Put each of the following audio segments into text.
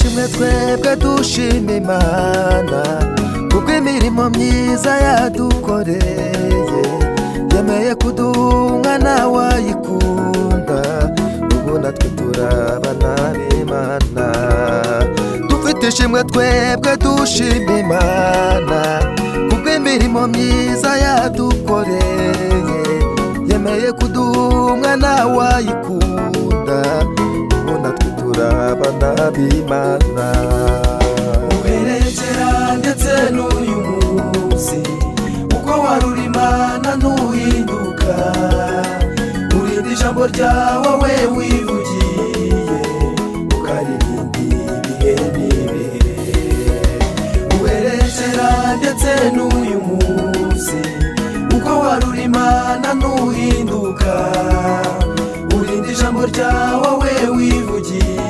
ishimwe twebwe dushima Imana kuko imirimo myiza yadukoreye, yemeye kuduha umwana wayikunda, ubu natwe turabana b'Imana. Dufite ishimwe twebwe dushima Imana kuko imirimo myiza yadukoreye, yemeye kuduha umwana wayikunda, ubu natwe turabana b'Imana. uherekera ndetse n'uyu munsi uko waruri Imana ntuhinduka, urinda ijambo ryawe we wivugiye, ukaririnda ibihe n'ibihe. uherekera ndetse n'uyu munsi uko waruri Imana ntuhinduka, urinda ijambo ryawe we wivugiye,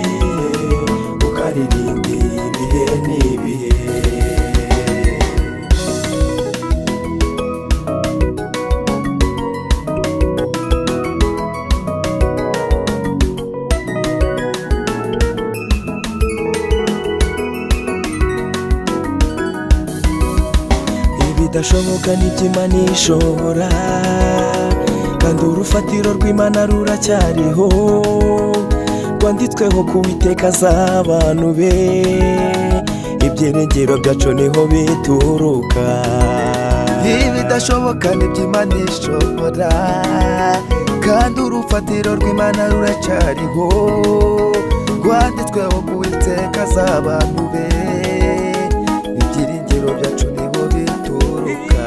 ukaririnda ibihe n'ibihe. ibidashoboka n'iby'Imana ishobora, kandi urufatiro rw'Imana ruracyariho, rwanditsweho ku Uwiteka z'abantu be, ibyiringiro byacu niho bituruka. Ibidashoboka n'iby'Imana ishobora, kandi urufatiro rw'Imana ruracyariho, rwanditsweho ku Uwiteka z'abantu be, ibyiringiro byacu niho bituruka.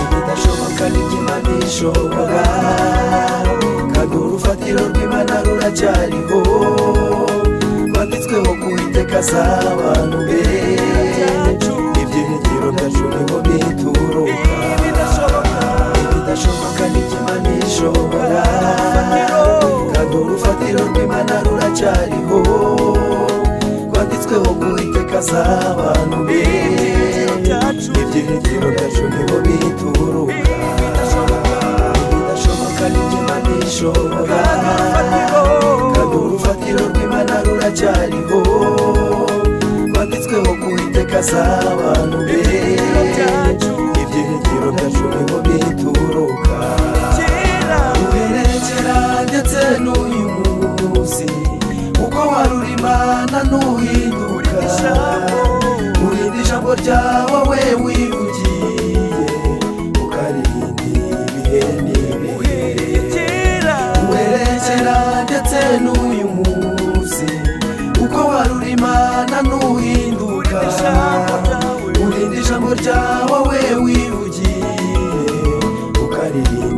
ibidashoboka n'iby'Imana ishobora, kandi urufatiro rw'Imana ruracyariho, rwanditsweho ku Uwiteka z'abantu be, ibyiringiro byacu niho bituruka. ibidashoboka n'iby'Imana ishobora, kandi urufatiro rw'Imana ruracyariho, rwanditsweho ku Uwiteka z'abantu be, ibyiringiro byacu niho bituruka. ibidashoboka n'iby'Imana ishobora, kandi urufatiro rw'Imana ruracyariho, rwanditsweho ku Uwiteka z'abantu be, ibyiringiro byacu niho bituruka. uherekera ndetse n'uyu munsi uko waruri Imana ntuhinduka, urinda ijambo ryawe we wivugiye, ukaririnda ibihe n'ibihe. uherekera ndetse n'uyu munsi uko waruri Imana ntuhinduka, urinda ijambo ryawe we wivugiye, ukaririnda